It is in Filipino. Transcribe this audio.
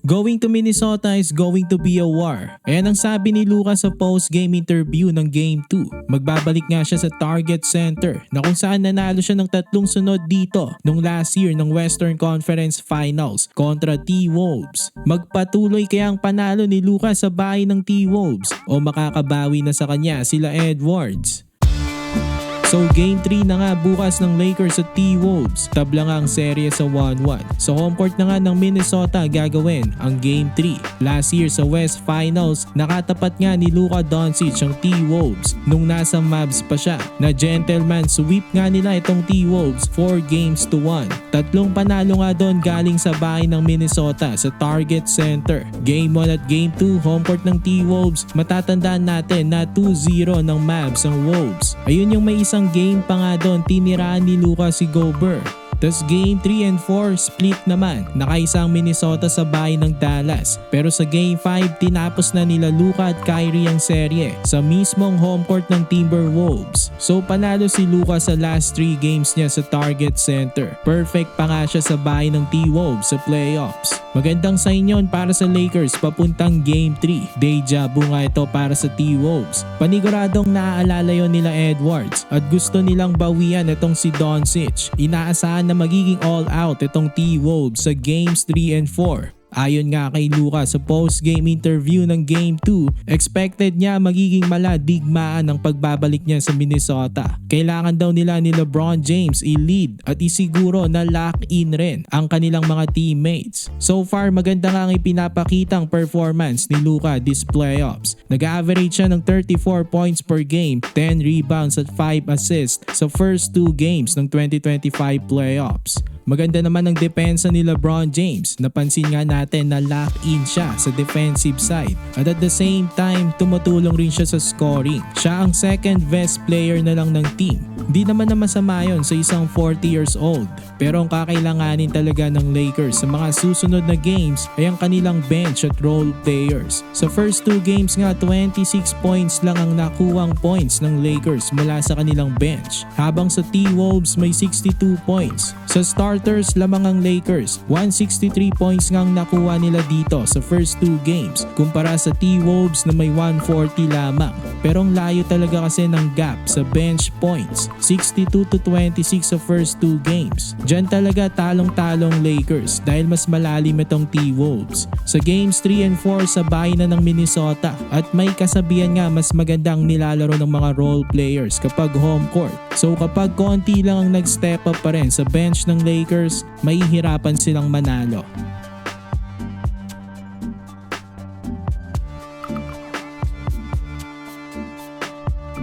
Going to Minnesota is going to be a war. Ayan ang sabi ni Luka sa post-game interview ng Game 2. Magbabalik nga siya sa Target Center na kung saan nanalo siya ng 3 sunod dito nung last year ng Western Conference Finals kontra T-Wolves. Magpatuloy kayang panalo ni Luka sa bahay ng T-Wolves o makakabawi na sa kanya sila Edwards? So Game 3 na nga bukas ng Lakers at T-Wolves. Tabla nga ang serye sa 1-1. So home court na nga ng Minnesota gagawin ang Game 3. Last year sa West Finals, nakatapat nga ni Luka Doncic ang T-Wolves nung nasa Mavs pa siya. Na gentleman sweep nga nila itong T-Wolves 4-1. Tatlong panalo nga doon galing sa bahay ng Minnesota sa Target Center. Game 1 at Game 2 home court ng T-Wolves. Matatandaan natin na 2-0 ng Mavs ang Wolves. Ayun yung may isang game pa nga doon, tiniraan ni Luka si Gobert. Tapos Game 3 and 4 split naman, nakaisa ang Minnesota sa bahay ng Dallas. Pero sa Game 5 tinapos na nila Luka at Kyrie ang serye sa mismong home court ng Timberwolves. So panalo si Luka sa last 3 games niya sa Target Center. Perfect pa nga siya sa bahay ng T-Wolves sa playoffs. Magandang sign yun para sa Lakers papuntang Game 3. Deja vu nga ito para sa T-Wolves. Paniguradong naaalala yon nila Edwards at gusto nilang bawian itong si Doncic. Inaasahan na magiging all out itong T-Wolves sa Games 3 and 4. Ayon nga kay Luka sa post-game interview ng Game 2, expected niya magiging maladigmaan ang pagbabalik niya sa Minnesota. Kailangan daw nila ni LeBron James i-lead at isiguro na lock-in rin ang kanilang mga teammates. So far maganda nga ang ipinapakitang performance ni Luka this playoffs. Nag-average siya ng 34 points per game, 10 rebounds at 5 assists sa first 2 games ng 2025 playoffs. Maganda naman ang depensa ni LeBron James. Napansin nga natin na lock-in siya sa defensive side. At the same time, tumutulong rin siya sa scoring. Siya ang second best player na lang ng team. Hindi naman na masama yun sa isang 40 years old. Pero ang kakailanganin talaga ng Lakers sa mga susunod na games ay ang kanilang bench at role players. Sa first 2 games nga, 26 points lang ang nakuwang points ng Lakers mula sa kanilang bench. Habang sa T-Wolves may 62 points. Sa starters lamang ang Lakers, 163 points nga ang nakuha nila dito sa first 2 games kumpara sa T-Wolves na may 140 lamang. Pero ang layo talaga kasi ng gap sa bench points, 62-26 sa first 2 games. Diyan talaga talong-talong Lakers dahil mas malalim itong T-Wolves. Sa games 3 and 4 sa bahay na ng Minnesota at may kasabihan nga mas magandang nilalaro ng mga role players kapag home court. So kapag konti lang ang nag-step up pa rin sa bench ng Lakers, mahihirapan silang manalo.